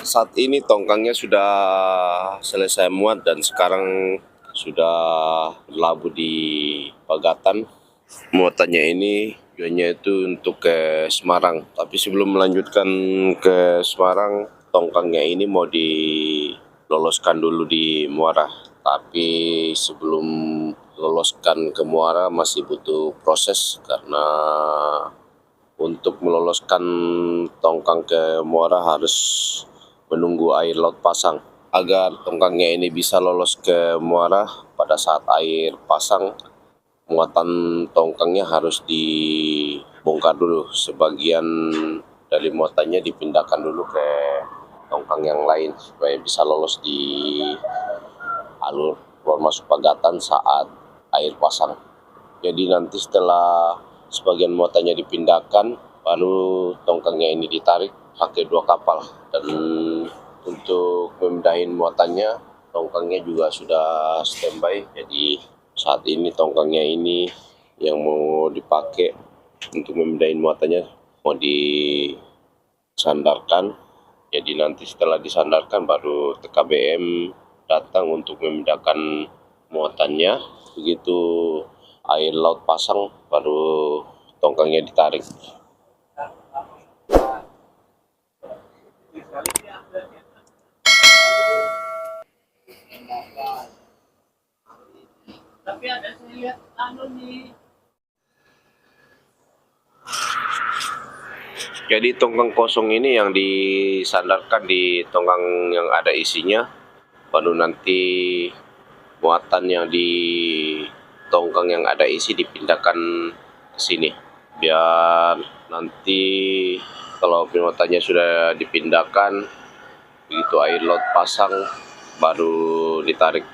Saat ini tongkangnya sudah selesai muat dan sekarang sudah berlabuh di Pagatan. Muatannya ini tujuannya itu untuk ke Semarang. Tapi sebelum melanjutkan ke Semarang, tongkangnya ini mau diloloskan dulu di Muara. Tapi sebelum loloskan ke Muara masih butuh proses karena untuk meloloskan tongkang ke Muara harus menunggu air laut pasang. Agar tongkangnya ini bisa lolos ke Muara, pada saat air pasang, muatan tongkangnya harus dibongkar dulu. Sebagian dari muatannya dipindahkan dulu ke tongkang yang lain supaya bisa lolos di alur keluar masuk Pagatan saat air pasang. Jadi nanti setelah sebagian muatannya dipindahkan, baru tongkangnya ini ditarik pakai 2 kapal. Dan untuk memindahin muatannya, tongkangnya juga sudah standby. Jadi saat ini tongkangnya ini yang mau dipakai untuk memindahin muatannya mau disandarkan. Jadi nanti setelah disandarkan baru TKBM datang untuk memindahkan muatannya. Begitu air laut pasang baru tongkangnya ditarik. Tapi ada saya lihat nih. Jadi tongkang kosong ini yang disandarkan di tongkang yang ada isinya, baru nanti muatan yang di tongkang yang ada isi dipindahkan ke sini. Biar nanti kalau muatannya sudah dipindahkan, begitu air laut pasang baru ditarik.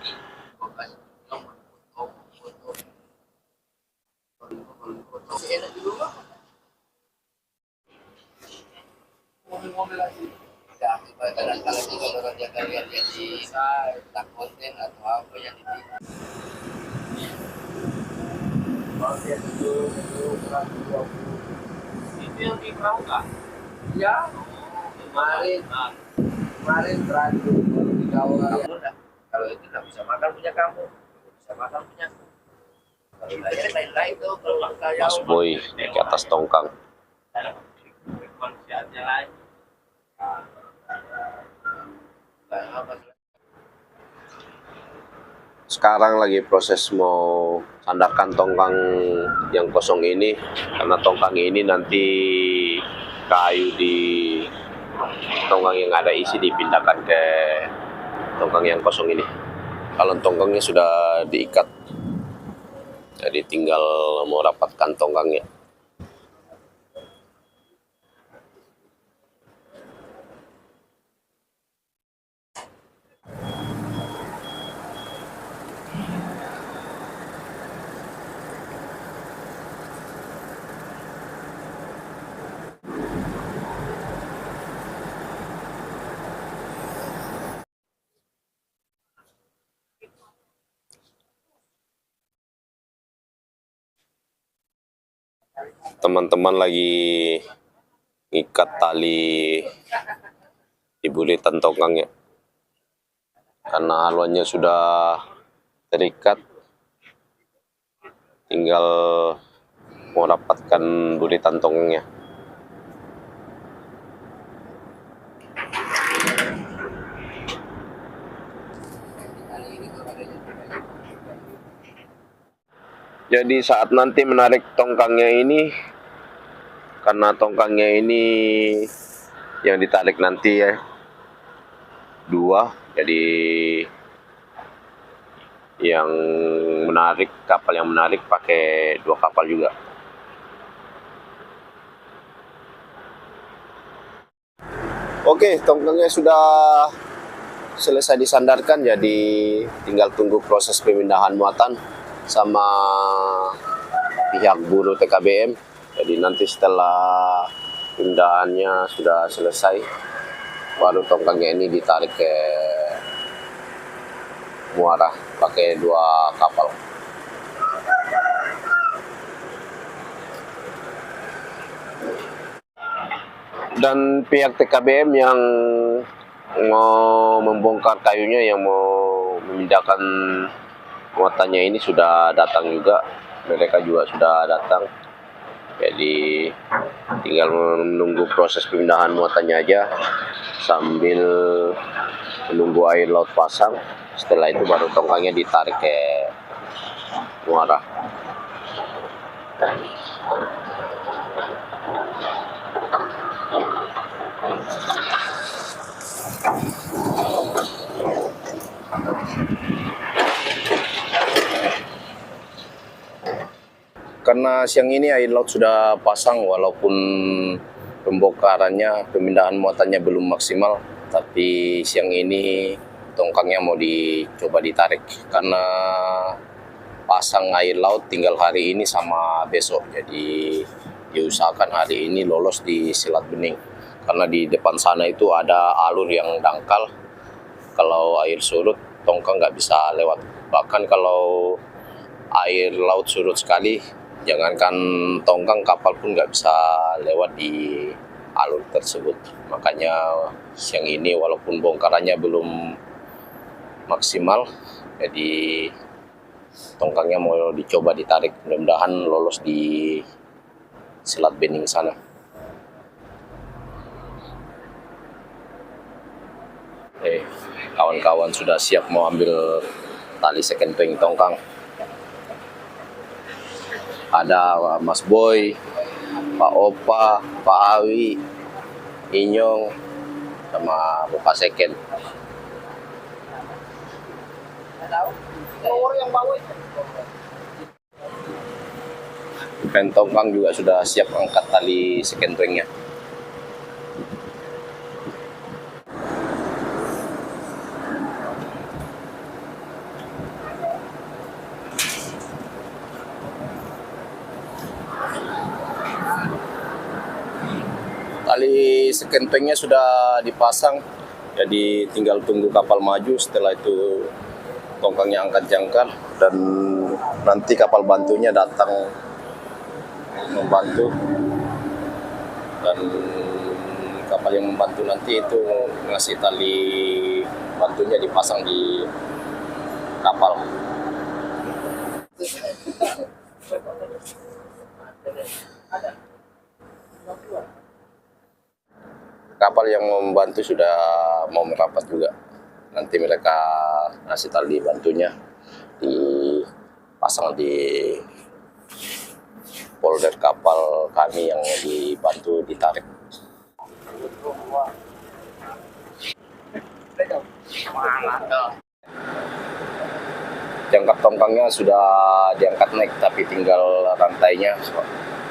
Mobil-mobil lagi. Ya, kadang-kadang juga kalau dia lihat di tak konten atau apa yang di itu yang di Kerangka. Ya, kemarin terakhir baru di Kawalan. Kalau itu nggak bisa makan punya kamu, bisa makan punya. Kalau lain-lain tuh kalau Mas Boy naik ke atas tongkang. konsepnya lagi. Sekarang lagi proses mau sandarkan tongkang yang kosong ini, karena tongkang ini nanti kayu di tongkang yang ada isi dipindahkan ke tongkang yang kosong ini. Kalau tongkangnya sudah diikat, jadi tinggal mau rapatkan tongkangnya. Teman-teman lagi ngikat tali di bulitan tongkangnya, karena haluannya sudah terikat, tinggal mau rapatkan bulitan tongkangnya. Jadi saat nanti menarik tongkangnya ini, karena tongkangnya ini yang ditarik nanti ya 2, jadi yang menarik, kapal yang menarik pakai 2 kapal juga. Oke, tongkangnya sudah selesai disandarkan, jadi tinggal tunggu proses pemindahan muatan sama pihak buruh TKBM. Jadi nanti setelah pindahannya sudah selesai, baru tongkangnya ini ditarik ke Muara pakai 2 kapal. Dan pihak TKBM yang mau membongkar kayunya yang mau memindahkan muatannya ini sudah datang juga, mereka juga sudah datang, jadi tinggal menunggu proses pemindahan muatannya aja sambil menunggu air laut pasang. Setelah itu baru tongkangnya ditarik ke muara. Karena siang ini air laut sudah pasang, walaupun pembongkarannya, pemindahan muatannya belum maksimal, tapi siang ini tongkangnya mau dicoba ditarik karena pasang air laut tinggal hari ini sama besok, jadi diusahakan hari ini lolos di Selat Bening karena di depan sana itu ada alur yang dangkal. Kalau air surut tongkang nggak bisa lewat, bahkan kalau air laut surut sekali, jangankan tongkang, kapal pun nggak bisa lewat di alur tersebut. Makanya siang ini walaupun bongkarannya belum maksimal, jadi tongkangnya mau dicoba ditarik, mudah-mudahan lolos di Selat Bening sana. Kawan-kawan sudah siap mau ambil tali sekenteng tongkang. Ada Mas Boy, Pak Opa, Pak Awi, Inyong, sama Bapak Seken. Pentongkang juga sudah siap angkat tali sekentengnya. Tali sekentengnya sudah dipasang, jadi tinggal tunggu kapal maju. Setelah itu tongkangnya angkat jangkar dan nanti kapal bantunya datang membantu, dan kapal yang membantu nanti itu ngasih tali bantunya dipasang di kapal. Kapal yang membantu sudah mau merapat juga. Nanti mereka ngasih tali bantunya dipasang di polder kapal kami yang dibantu ditarik. Jangkar tongkangnya sudah diangkat naik, tapi tinggal rantainya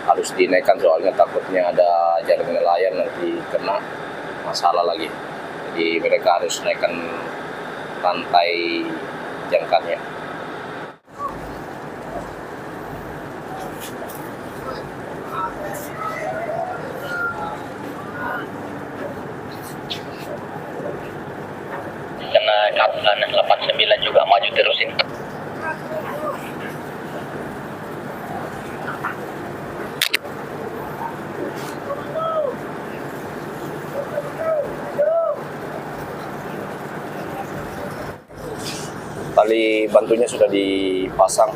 harus dinaikkan, soalnya takutnya ada jaring nelayan nanti kena masalah lagi. Jadi mereka harus naikkan rantai jangkarnya. Karena kapal 89 juga maju terus ini. Tali bantunya sudah dipasang,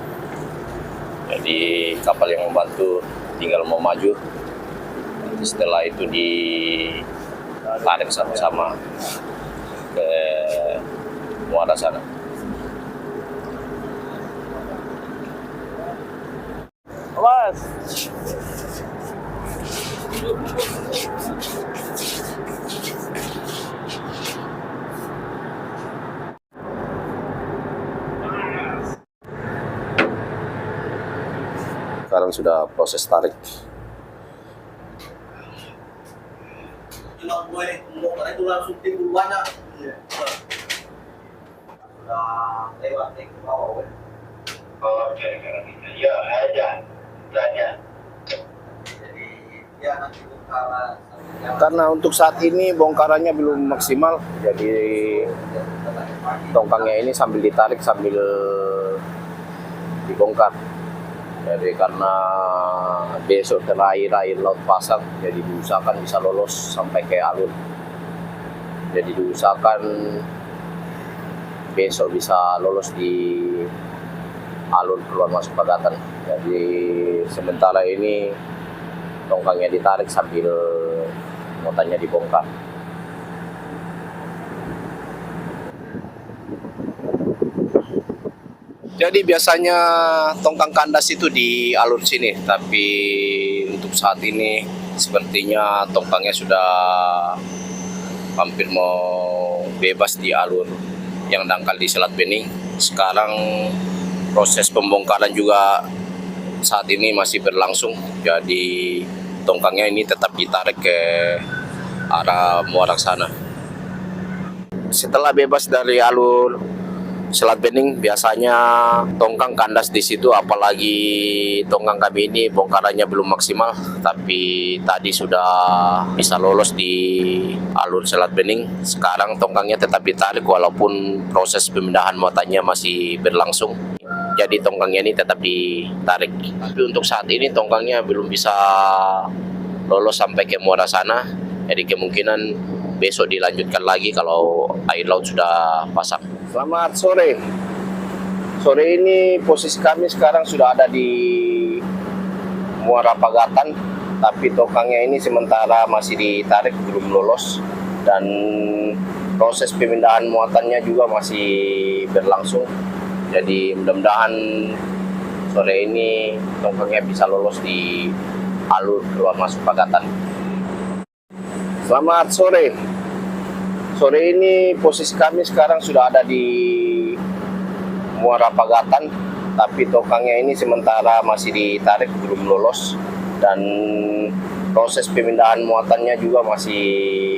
jadi kapal yang membantu tinggal mau maju. Setelah itu ditarik sama-sama ke muara sana. Awas. Sekarang sudah proses tarik. Cuma gue karena itu langsung timbul banyak. Sudah lewat ke bawah. Oke, ya aja, aja. Jadi ya nanti bongkaran. Karena untuk saat ini bongkarannya belum maksimal, jadi tongkangnya ini sambil ditarik sambil dibongkar. Jadi karena besok terakhir air laut pasang, jadi diusahakan bisa lolos sampai ke alur. Jadi diusahakan besok bisa lolos di alur keluar masuk Pagatan. Jadi sementara ini tongkangnya ditarik sambil muatannya dibongkar. Jadi biasanya tongkang kandas itu di alur sini, tapi untuk saat ini sepertinya tongkangnya sudah hampir mau bebas di alur yang dangkal di Selat Bening. Sekarang proses pembongkaran juga saat ini masih berlangsung. Jadi tongkangnya ini tetap ditarik ke arah muara sana. Setelah bebas dari alur Selat Bening, biasanya tongkang kandas di situ, apalagi tongkang kami ini bongkarannya belum maksimal, tapi tadi sudah bisa lolos di alur Selat Bening. Sekarang tongkangnya tetap ditarik walaupun proses pemindahan muatannya masih berlangsung. Jadi tongkangnya ini tetap ditarik. Tapi untuk saat ini tongkangnya belum bisa lolos sampai ke muara sana. Jadi kemungkinan besok dilanjutkan lagi kalau air laut sudah pasang. Selamat sore. Sore ini posisi kami sekarang sudah ada di Muara Pagatan, tapi tongkangnya ini sementara masih ditarik, belum lolos, dan proses pemindahan muatannya juga masih berlangsung. Jadi mudah-mudahan sore ini tongkangnya bisa lolos di alur keluar masuk Pagatan. Selamat sore. Sore ini posisi kami sekarang sudah ada di Muara Pagatan, tapi tongkangnya ini sementara masih ditarik, belum lolos, dan proses pemindahan muatannya juga masih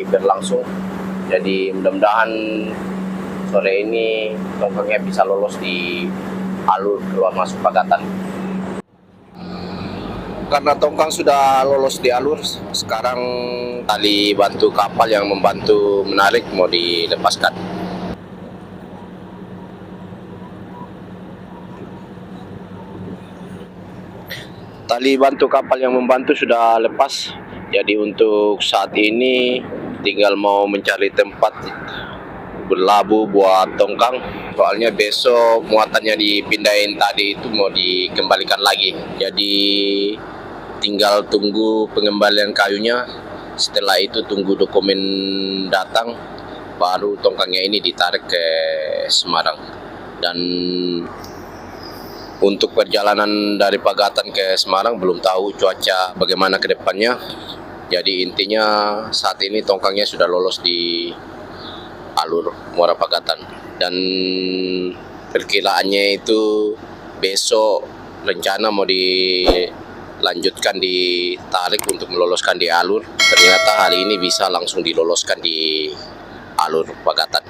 berlangsung. Jadi mudah-mudahan sore ini tongkangnya bisa lolos di alur keluar masuk Pagatan. Karena tongkang sudah lolos di alur, sekarang tali bantu kapal yang membantu menarik mau dilepaskan. Tali bantu kapal yang membantu sudah lepas, jadi untuk saat ini tinggal mau mencari tempat berlabuh buat tongkang. Soalnya besok muatannya dipindahin tadi itu mau dikembalikan lagi. Jadi tinggal tunggu pengembalian kayunya. Setelah itu tunggu dokumen datang, baru tongkangnya ini ditarik ke Semarang. Dan untuk perjalanan dari Pagatan ke Semarang belum tahu cuaca bagaimana ke depannya. Jadi intinya saat ini tongkangnya sudah lolos di alur Muara Pagatan. Dan perkiraannya itu besok rencana mau dilanjutkan ditarik untuk meloloskan di alur. Ternyata hari ini bisa langsung diloloskan di alur Pagatan.